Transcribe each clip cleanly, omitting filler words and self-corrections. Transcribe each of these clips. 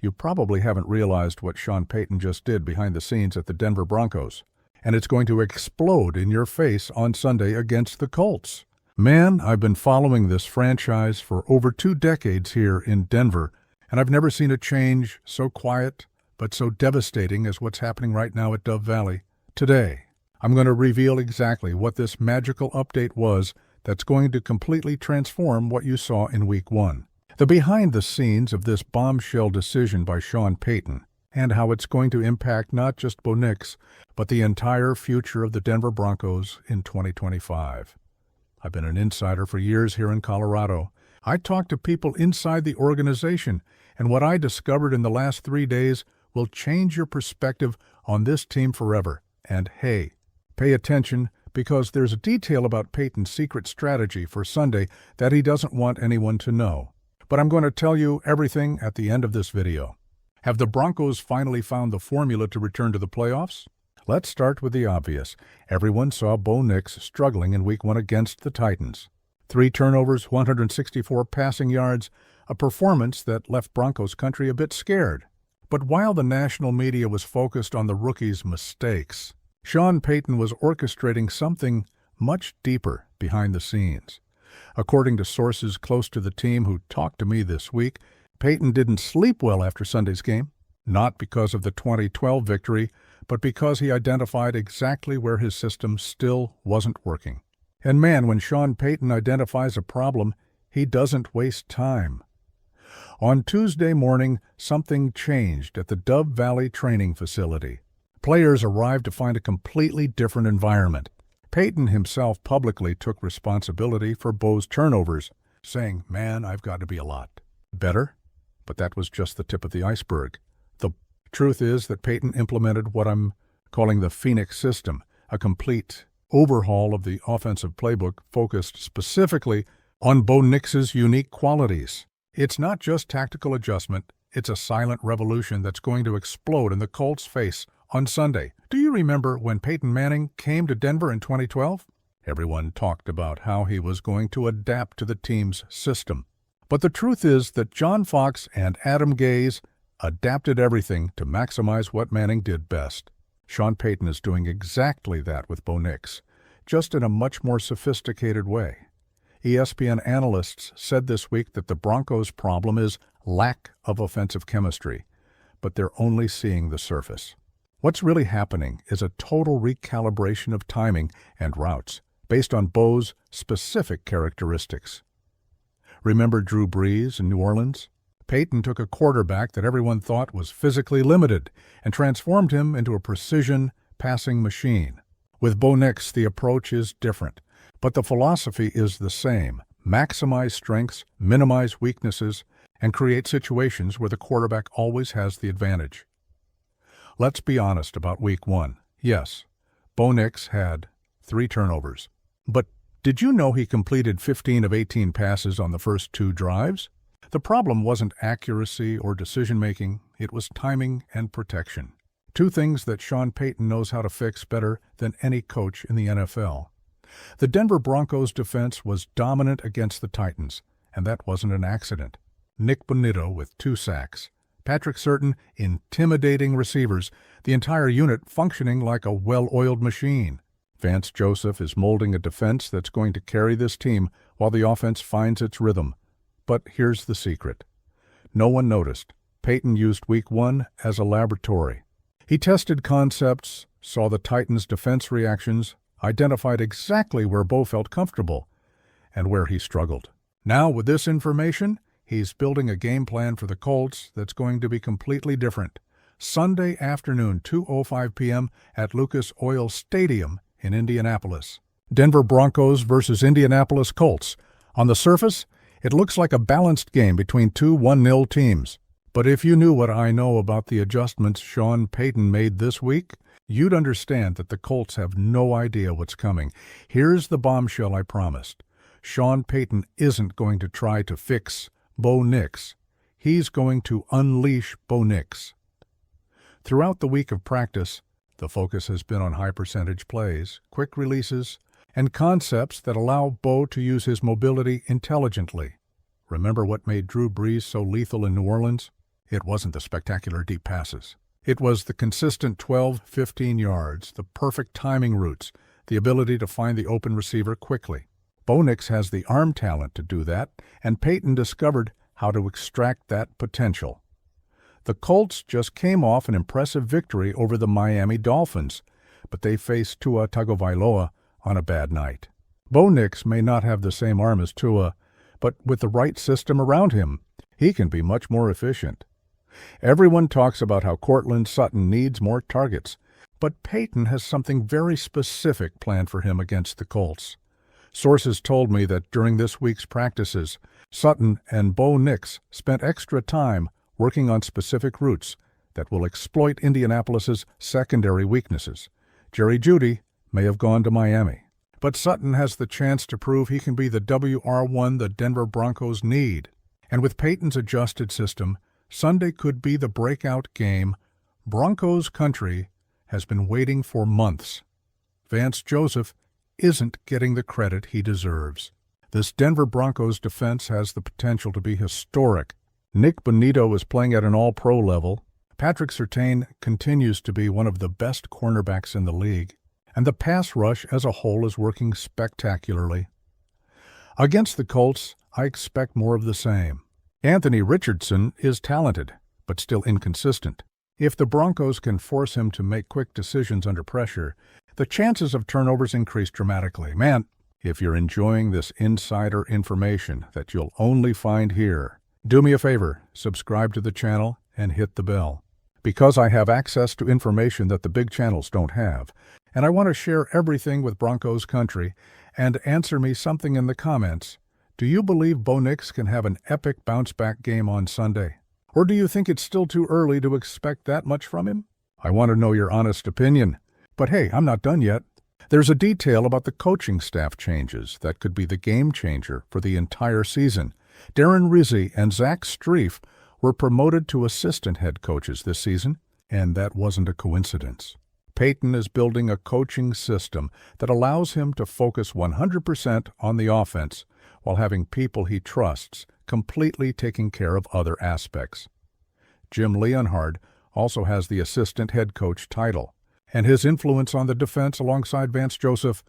You probably haven't realized what Sean Payton just did behind the scenes at the Denver Broncos, and it's going to explode in your face on Sunday against the Colts. Man, I've been following this franchise for over 2 decades here in Denver, and I've never seen a change so quiet but so devastating as what's happening right now at Dove Valley. Today, I'm going to reveal exactly what this magical update was that's going to completely transform what you saw in Week 1. The behind the scenes of this bombshell decision by Sean Payton, and how it's going to impact not just Bo Nix, but the entire future of the Denver Broncos in 2025. I've been an insider for years here in Colorado. I talk to people inside the organization, and what I discovered in the last 3 days will change your perspective on this team forever. And hey, pay attention, because there's a detail about Payton's secret strategy for Sunday that he doesn't want anyone to know. But I'm going to tell you everything at the end of this video. Have the Broncos finally found the formula to return to the playoffs? Let's start with the obvious. Everyone saw Bo Nix struggling in Week 1 against the Titans. 3 turnovers, 164 passing yards, a performance that left Broncos country a bit scared. But while the national media was focused on the rookie's mistakes, Sean Payton was orchestrating something much deeper behind the scenes. According to sources close to the team who talked to me this week, Payton didn't sleep well after Sunday's game, not because of the 2012 victory, but because he identified exactly where his system still wasn't working. And man, when Sean Payton identifies a problem, he doesn't waste time. On Tuesday morning, something changed at the Dove Valley training facility. Players arrived to find a completely different environment. Payton himself publicly took responsibility for Bo's turnovers, saying, "Man, I've got to be a lot better." But that was just the tip of the iceberg. The truth is that Payton implemented what I'm calling the Phoenix system, a complete overhaul of the offensive playbook focused specifically on Bo Nix's unique qualities. It's not just tactical adjustment, it's a silent revolution that's going to explode in the Colts' face on Sunday. Do you remember when Peyton Manning came to Denver in 2012? Everyone talked about how he was going to adapt to the team's system. But the truth is that John Fox and Adam Gase adapted everything to maximize what Manning did best. Sean Payton is doing exactly that with Bo Nix, just in a much more sophisticated way. ESPN analysts said this week that the Broncos' problem is lack of offensive chemistry, but they're only seeing the surface. What's really happening is a total recalibration of timing and routes based on Bo's specific characteristics. Remember Drew Brees in New Orleans? Payton took a quarterback that everyone thought was physically limited and transformed him into a precision passing machine. With Bo Nix, the approach is different, but the philosophy is the same. Maximize strengths, minimize weaknesses, and create situations where the quarterback always has the advantage. Let's be honest about Week 1. Yes, Bo Nix had 3 turnovers. But did you know he completed 15 of 18 passes on the first 2 drives? The problem wasn't accuracy or decision-making, it was timing and protection. 2 things that Sean Payton knows how to fix better than any coach in the NFL. The Denver Broncos' defense was dominant against the Titans, and that wasn't an accident. Nick Bonitto with 2 sacks. Patrick Surtain intimidating receivers, the entire unit functioning like a well-oiled machine. Vance Joseph is molding a defense that's going to carry this team while the offense finds its rhythm. But here's the secret. No one noticed. Payton used Week 1 as a laboratory. He tested concepts, saw the Titans' defense reactions, identified exactly where Bo felt comfortable and where he struggled. Now, with this information, he's building a game plan for the Colts that's going to be completely different. Sunday afternoon, 2:05 p.m. at Lucas Oil Stadium in Indianapolis. Denver Broncos versus Indianapolis Colts. On the surface, it looks like a balanced game between 2 1-0 teams. But if you knew what I know about the adjustments Sean Payton made this week, you'd understand that the Colts have no idea what's coming. Here's the bombshell I promised. Sean Payton isn't going to try to fix Bo Nix. He's going to unleash Bo Nix. Throughout the week of practice, the focus has been on high-percentage plays, quick releases, and concepts that allow Bo to use his mobility intelligently. Remember what made Drew Brees so lethal in New Orleans? It wasn't the spectacular deep passes. It was the consistent 12, 15 yards, the perfect timing routes, the ability to find the open receiver quickly. Bo Nix has the arm talent to do that, and Payton discovered how to extract that potential. The Colts just came off an impressive victory over the Miami Dolphins, but they faced Tua Tagovailoa on a bad night. Bo Nix may not have the same arm as Tua, but with the right system around him, he can be much more efficient. Everyone talks about how Courtland Sutton needs more targets, but Payton has something very specific planned for him against the Colts. Sources told me that during this week's practices, Sutton and Bo Nix spent extra time working on specific routes that will exploit Indianapolis's secondary weaknesses. Jerry Jeudy may have gone to Miami, but Sutton has the chance to prove he can be the WR1 the Denver Broncos need. And with Payton's adjusted system, Sunday could be the breakout game Broncos country has been waiting for months. Vance Joseph isn't getting the credit he deserves. This Denver Broncos defense has the potential to be historic. Nick Bonito is playing at an all-pro level. Patrick Surtain continues to be one of the best cornerbacks in the league. And the pass rush as a whole is working spectacularly. Against the Colts, I expect more of the same. Anthony Richardson is talented, but still inconsistent. If the Broncos can force him to make quick decisions under pressure, the chances of turnovers increase dramatically. Man, if you're enjoying this insider information that you'll only find here, do me a favor, subscribe to the channel and hit the bell. Because I have access to information that the big channels don't have, and I want to share everything with Broncos country, and answer me something in the comments. Do you believe Bo Nix can have an epic bounce-back game on Sunday? Or do you think it's still too early to expect that much from him? I want to know your honest opinion. But hey, I'm not done yet. There's a detail about the coaching staff changes that could be the game changer for the entire season. Darren Rizzi and Zach Strief were promoted to assistant head coaches this season, and that wasn't a coincidence. Payton is building a coaching system that allows him to focus 100% on the offense while having people he trusts completely taking care of other aspects. Jim Leonhard also has the assistant head coach title, and his influence on the defense alongside Vance Joseph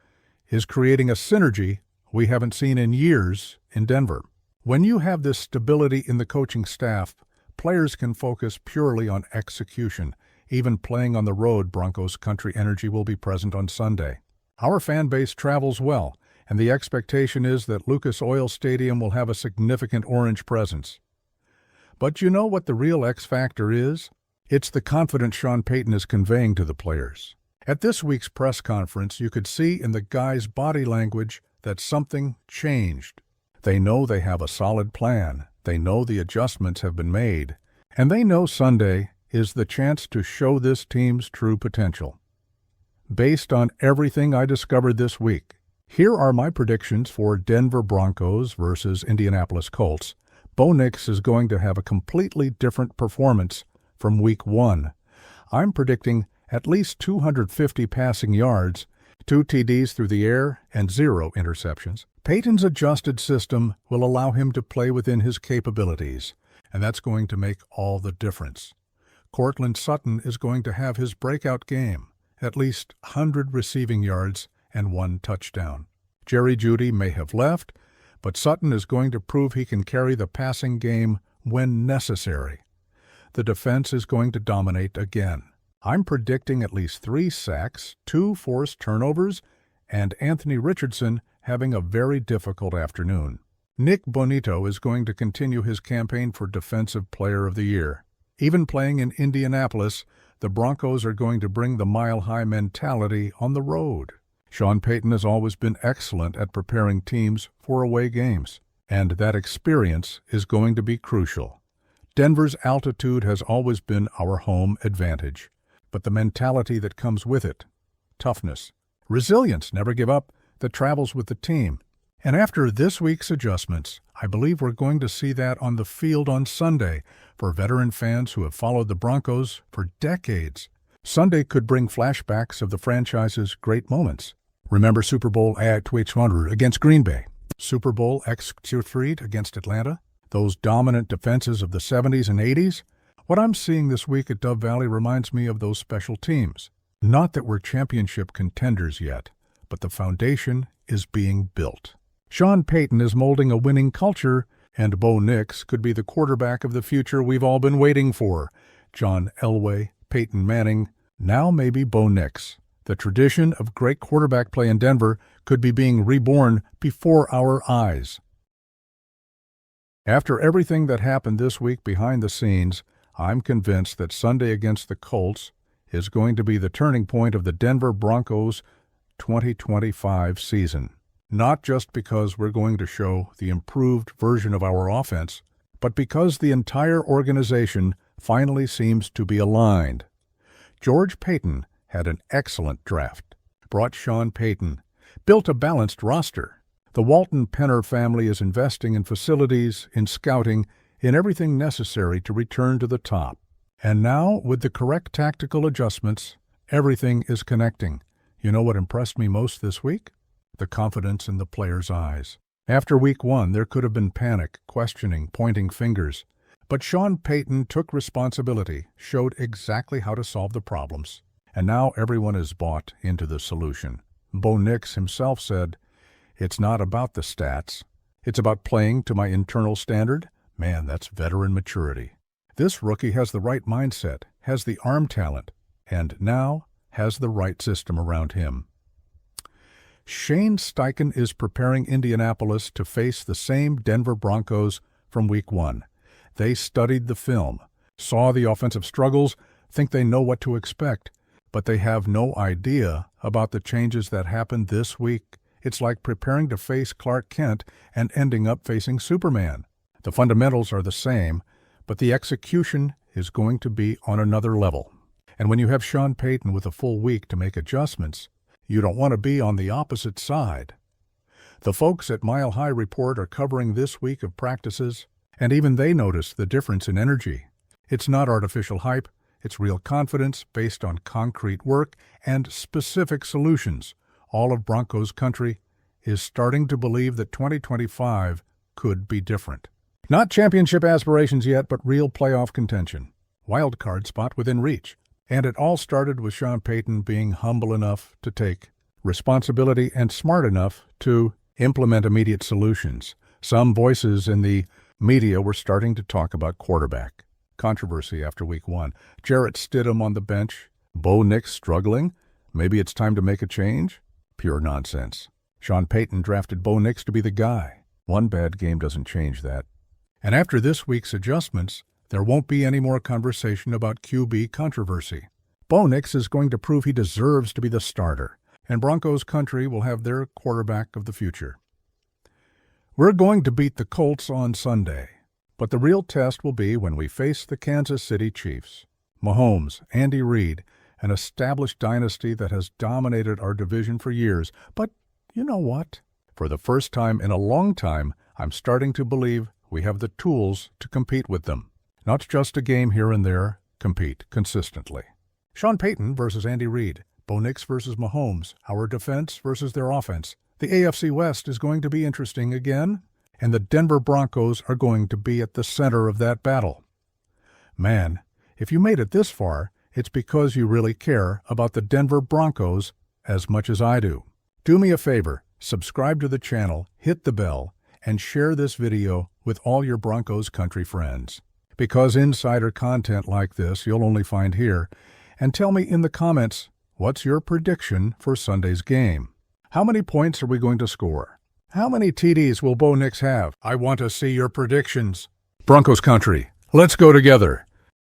is creating a synergy we haven't seen in years in Denver. When you have this stability in the coaching staff, players can focus purely on execution. Even playing on the road, Broncos country energy will be present on Sunday. Our fan base travels well, and the expectation is that Lucas Oil Stadium will have a significant orange presence. But you know what the real X factor is? It's the confidence Sean Payton is conveying to the players. At this week's press conference, you could see in the guys' body language that something changed. They know they have a solid plan. They know the adjustments have been made. And they know Sunday is the chance to show this team's true potential. Based on everything I discovered this week, here are my predictions for Denver Broncos versus Indianapolis Colts. Bo Nix is going to have a completely different performance from Week 1. I'm predicting at least 250 passing yards, 2 TDs through the air, and 0 interceptions. Payton's adjusted system will allow him to play within his capabilities, and that's going to make all the difference. Courtland Sutton is going to have his breakout game, at least 100 receiving yards and 1 touchdown. Jerry Jeudy may have left, but Sutton is going to prove he can carry the passing game when necessary. The defense is going to dominate again. I'm predicting at least 3 sacks, 2 forced turnovers, and Anthony Richardson having a very difficult afternoon. Nick Bonito is going to continue his campaign for Defensive Player of the Year. Even playing in Indianapolis, the Broncos are going to bring the mile-high mentality on the road. Sean Payton has always been excellent at preparing teams for away games, and that experience is going to be crucial. Denver's altitude has always been our home advantage, but the mentality that comes with it, toughness, resilience, never give up, that travels with the team. And after this week's adjustments, I believe we're going to see that on the field on Sunday for veteran fans who have followed the Broncos for decades. Sunday could bring flashbacks of the franchise's great moments. Remember Super Bowl XXI against Green Bay, Super Bowl XXIII against Atlanta, those dominant defenses of the 70s and 80s? What I'm seeing this week at Dove Valley reminds me of those special teams. Not that we're championship contenders yet, but the foundation is being built. Sean Payton is molding a winning culture, and Bo Nix could be the quarterback of the future we've all been waiting for. John Elway, Peyton Manning, now maybe Bo Nix. The tradition of great quarterback play in Denver could be being reborn before our eyes. After everything that happened this week behind the scenes, I'm convinced that Sunday against the Colts is going to be the turning point of the Denver Broncos 2025 season. Not just because we're going to show the improved version of our offense, but because the entire organization finally seems to be aligned. George Payton had an excellent draft, brought Sean Payton, built a balanced roster. The Walton Penner family is investing in facilities, in scouting, in everything necessary to return to the top. And now, with the correct tactical adjustments, everything is connecting. You know what impressed me most this week? The confidence in the players' eyes. After week 1, there could have been panic, questioning, pointing fingers. But Sean Payton took responsibility, showed exactly how to solve the problems. And now everyone is bought into the solution. Bo Nix himself said, "It's not about the stats. It's about playing to my internal standard." Man, that's veteran maturity. This rookie has the right mindset, has the arm talent, and now has the right system around him. Shane Steichen is preparing Indianapolis to face the same Denver Broncos from week 1. They studied the film, saw the offensive struggles, think they know what to expect, but they have no idea about the changes that happened this week. It's like preparing to face Clark Kent and ending up facing Superman. The fundamentals are the same, but the execution is going to be on another level. And when you have Sean Payton with a full week to make adjustments, you don't want to be on the opposite side. The folks at Mile High Report are covering this week of practices, and even they notice the difference in energy. It's not artificial hype, it's real confidence based on concrete work and specific solutions. All of Broncos country is starting to believe that 2025 could be different. Not championship aspirations yet, but real playoff contention. Wild card spot within reach. And it all started with Sean Payton being humble enough to take responsibility and smart enough to implement immediate solutions. Some voices in the media were starting to talk about quarterback. Controversy after week 1. Jarrett Stidham on the bench. Bo Nix struggling. Maybe it's time to make a change? Pure nonsense. Sean Payton drafted Bo Nix to be the guy. One bad game doesn't change that. And after this week's adjustments, there won't be any more conversation about QB controversy. Bo Nix is going to prove he deserves to be the starter, and Broncos country will have their quarterback of the future. We're going to beat the Colts on Sunday, but the real test will be when we face the Kansas City Chiefs. Mahomes, Andy Reid, an established dynasty that has dominated our division for years. But you know what? For the first time in a long time, I'm starting to believe we have the tools to compete with them. Not just a game here and there, compete consistently. Sean Payton versus Andy Reid, Bo Nix versus Mahomes, our defense versus their offense. The AFC West is going to be interesting again, and the Denver Broncos are going to be at the center of that battle. Man, if you made it this far, it's because you really care about the Denver Broncos as much as I do. Do me a favor, subscribe to the channel, hit the bell, and share this video with all your Broncos country friends. Because insider content like this you'll only find here. And tell me in the comments, what's your prediction for Sunday's game? How many points are we going to score? How many TDs will Bo Nix have? I want to see your predictions. Broncos country, let's go together.